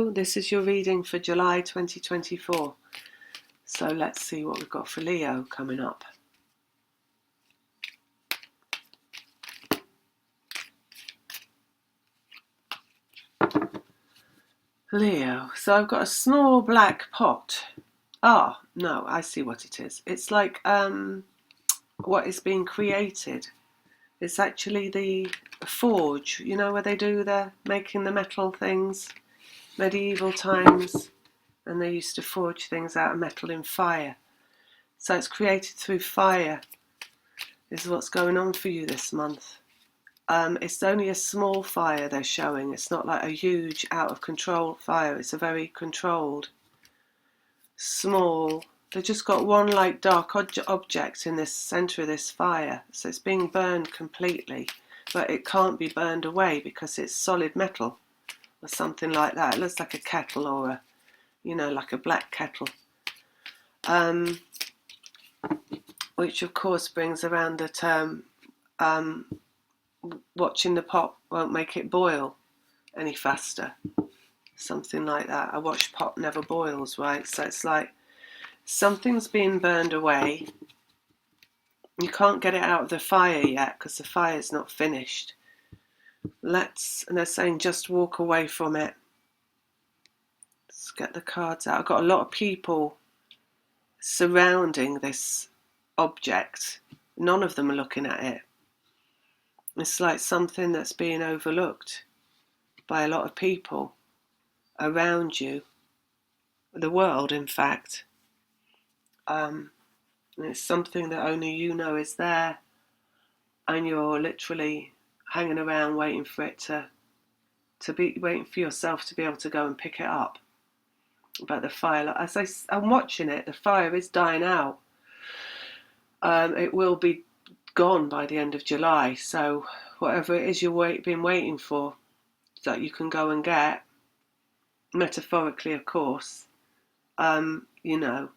This is your reading for July 2024. So let's see what we've got for Leo coming up. Leo, so I've got a small black pot. Ah, no, I see what it is. It's like what is being created. It's actually the forge, you know, where they do the making the metal things, medieval times, and they used to forge things out of metal in fire. So it's created through fire. This is what's going on for you this month. It's only a small fire they're showing. It's not like a huge, out of control fire. It's a very controlled, small. They've just got one like dark object in this centre of this fire. So it's being burned completely, but it can't be burned away because it's solid metal or something like that. It looks like a kettle or a, you know, like a black kettle. Which of course brings around the term watching the pot won't make it boil any faster. Something like that. A watched pot never boils, right? So it's like something's being burned away. You can't get it out of the fire yet because the fire's not finished. And they're saying just walk away from it. Let's get the cards out. I've got a lot of people surrounding this object. None of them are looking at it. It's like something that's being overlooked by a lot of people around you, the world in fact. And it's something that only you know is there, and you're literally hanging around waiting for it to be waiting for yourself to be able to go and pick it up. But the fire, as I'm watching it, the fire is dying out. It will be gone by the end of July. So whatever it is you've been waiting for, that you can go and get, metaphorically, of course, you know,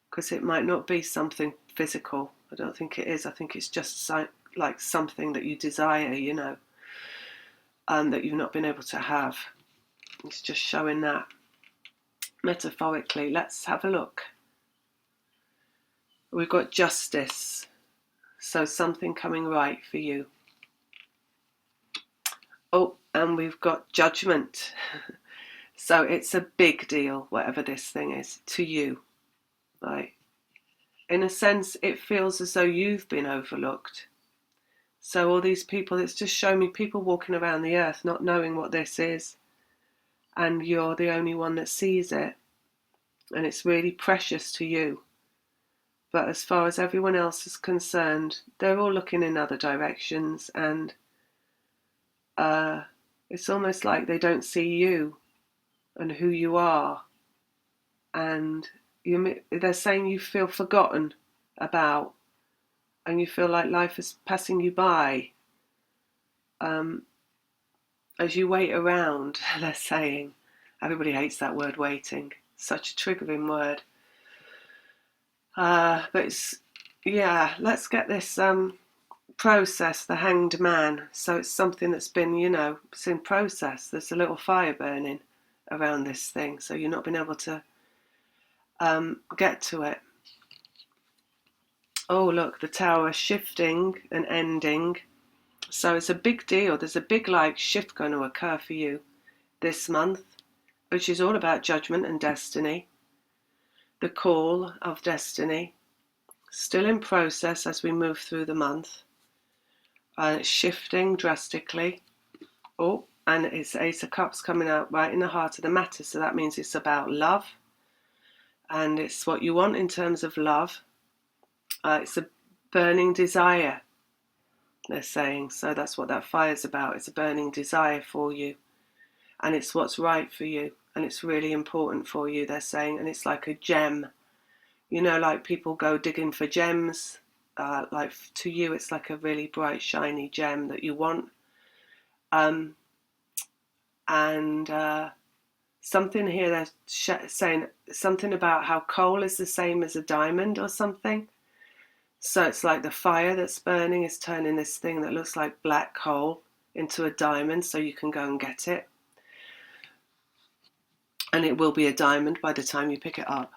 because it might not be something physical. I don't think it is. I think it's just like something that you desire, you know, that you've not been able to have. It's just showing that metaphorically. Let's have a look. We've got justice, so something coming right for you. Oh, and we've got judgment. So it's a big deal, whatever this thing is, to you, right? In a sense, it feels as though you've been overlooked. So all these people, it's just showing me people walking around the earth not knowing what this is, and you're the only one that sees it, and it's really precious to you. But as far as everyone else is concerned, they're all looking in other directions, and it's almost like they don't see you and who you are, and they're saying you feel forgotten about, and you feel like life is passing you by. As you wait around, they're saying, everybody hates that word waiting, such a triggering word. But it's, yeah, let's get this process, the hanged man. So it's something that's been, you know, it's in process. There's a little fire burning around this thing, so you've not been able to get to it. Oh, look, the tower shifting and ending. So it's a big deal. There's a big like shift going to occur for you this month, which is all about judgment and destiny. The call of destiny, still in process as we move through the month. It's shifting drastically. Oh, and it's Ace of Cups coming out right in the heart of the matter. So that means it's about love. And it's what you want in terms of love. It's a burning desire, they're saying. So that's what that fire's about. It's a burning desire for you. And it's what's right for you. And it's really important for you, they're saying. And it's like a gem. You know, like people go digging for gems. Like to you, it's like a really bright, shiny gem that you want. Something here, they're saying something about how coal is the same as a diamond or something. So it's like the fire that's burning is turning this thing that looks like black coal into a diamond, so you can go and get it. and it will be a diamond by the time you pick it up.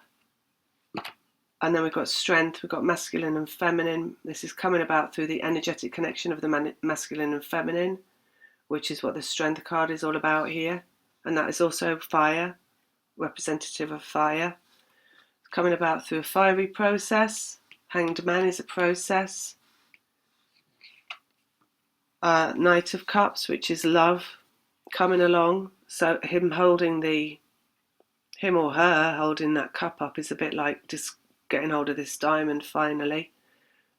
And then we've got strength, we've got masculine and feminine. This is coming about through the energetic connection of the masculine and feminine, which is what the strength card is all about here. And that is also fire, representative of fire. It's coming about through a fiery process. Hanged Man is a process. Knight of Cups, which is love, coming along. So him or her holding that cup up is a bit like just getting hold of this diamond finally.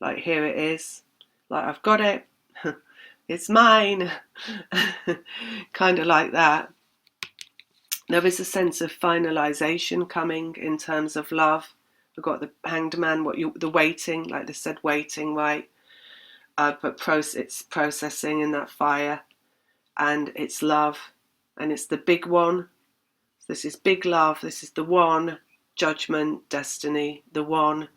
Like, here it is. Like, I've got it. It's mine. Kind of like that. There is a sense of finalization coming in terms of love. We've got the Hanged Man, the waiting, like they said, waiting, right? But it's processing in that fire, and it's love, and it's the big one. This is big love. This is the one, judgment, destiny, the one,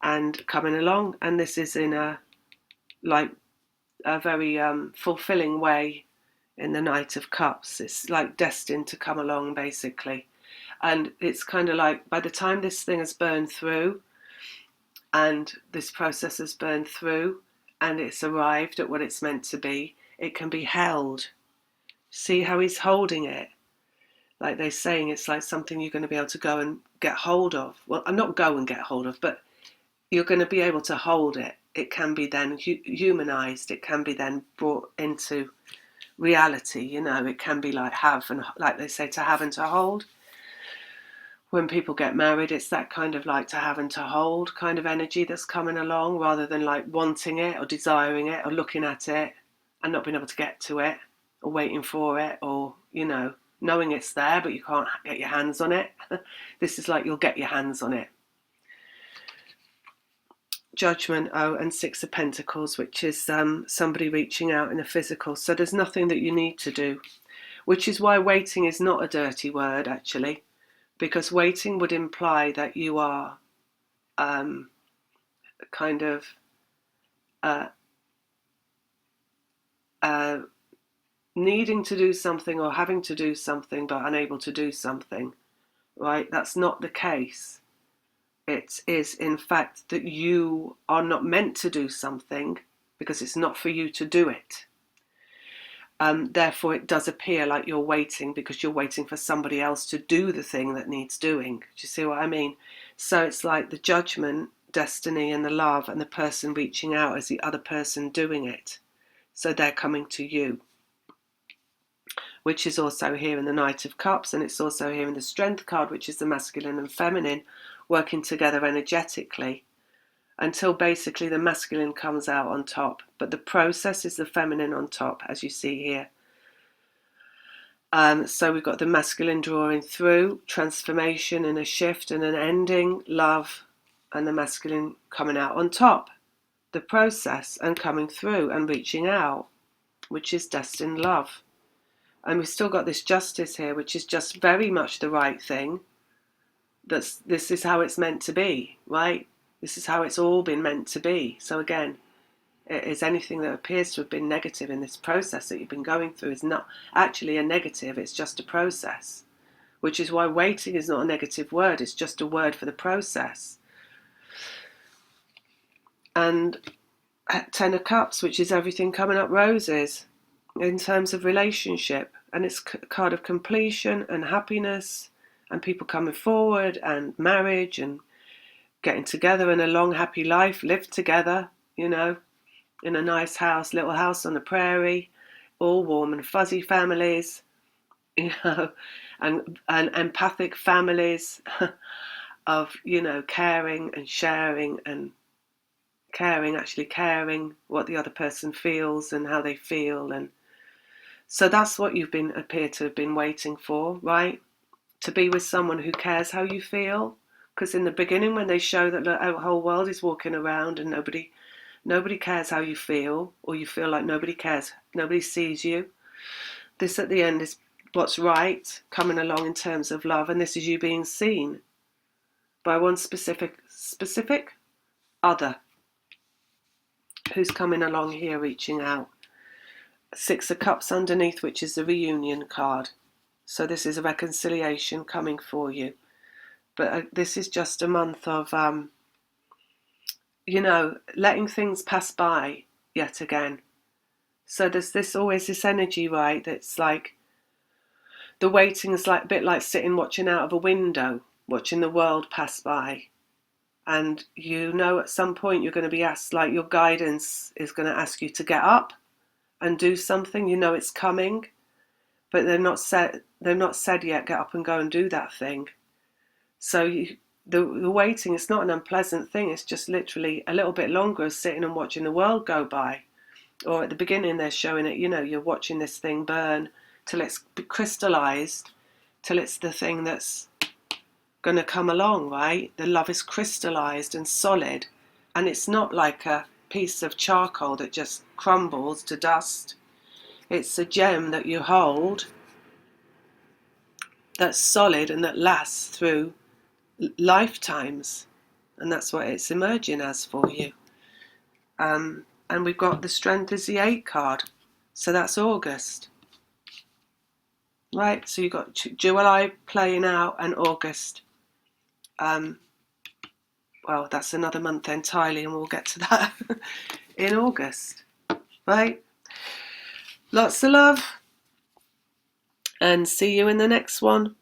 and coming along. And this is in a very fulfilling way in the Knight of Cups. It's like destined to come along, basically. And it's kind of like by the time this thing has burned through, and this process has burned through, and it's arrived at what it's meant to be, it can be held. See how he's holding it? Like they're saying, it's like something you're going to be able to go and get hold of. Well, I'm not go and get hold of, but you're going to be able to hold it. It can be then humanized. It can be then brought into reality. You know, it can be like like they say, to have and to hold. When people get married, it's that kind of like to have and to hold kind of energy that's coming along, rather than like wanting it or desiring it or looking at it and not being able to get to it, or waiting for it, or, you know, knowing it's there but you can't get your hands on it. This is like you'll get your hands on it. Judgment, and Six of Pentacles, which is somebody reaching out in a physical. So there's nothing that you need to do, which is why waiting is not a dirty word, actually, because waiting would imply that you are kind of needing to do something or having to do something but unable to do something, right? That's not the case. It is, in fact, that you are not meant to do something because it's not for you to do it. Therefore, it does appear like you're waiting because you're waiting for somebody else to do the thing that needs doing. Do you see what I mean? So it's like the judgment, destiny, and the love, and the person reaching out as the other person doing it. So they're coming to you, which is also here in the Knight of Cups, and it's also here in the Strength card, which is the masculine and feminine working together energetically until basically the masculine comes out on top. But the process is the feminine on top, as you see here. So we've got the masculine drawing through, transformation and a shift and an ending, love, and the masculine coming out on top. The process and coming through and reaching out, which is destined love. And we've still got this justice here, which is just very much the right thing. This is how it's meant to be, right? This is how it's all been meant to be. So again, it is anything that appears to have been negative in this process that you've been going through is not actually a negative, it's just a process. Which is why waiting is not a negative word, it's just a word for the process. And Ten of Cups, which is everything coming up roses in terms of relationship. And it's a card of completion and happiness and people coming forward and marriage and getting together in a long, happy life, live together, you know, in a nice house, little house on the prairie, all warm and fuzzy families, you know, and empathic families of, you know, caring and sharing and actually caring what the other person feels and how they feel. And so that's what you've appear to have been waiting for, right? To be with someone who cares how you feel. Because in the beginning, when they show that the whole world is walking around and nobody cares how you feel, or you feel like nobody cares, nobody sees you, this at the end is what's right, coming along in terms of love, and this is you being seen by one specific other who's coming along here, reaching out. Six of Cups underneath, which is the reunion card. So this is a reconciliation coming for you. But this is just a month of, letting things pass by yet again. So there's always this energy, right? That's like the waiting is like a bit like sitting watching out of a window, watching the world pass by. And at some point you're going to be asked, like your guidance is going to ask you to get up and do something. It's coming, but they've not said yet, get up and go and do that thing. So the waiting, it's not an unpleasant thing. It's just literally a little bit longer of sitting and watching the world go by. Or at the beginning they're showing it, you're watching this thing burn till it's crystallized, till it's the thing that's going to come along, right? The love is crystallized and solid, and it's not like a piece of charcoal that just crumbles to dust. It's a gem that you hold that's solid and that lasts through lifetimes, and that's what it's emerging as for you. And we've got the Strength is the 8 card, so that's August, right? So you've got July playing out and August. Well, that's another month entirely, and we'll get to that in August, right? Lots of love, and see you in the next one.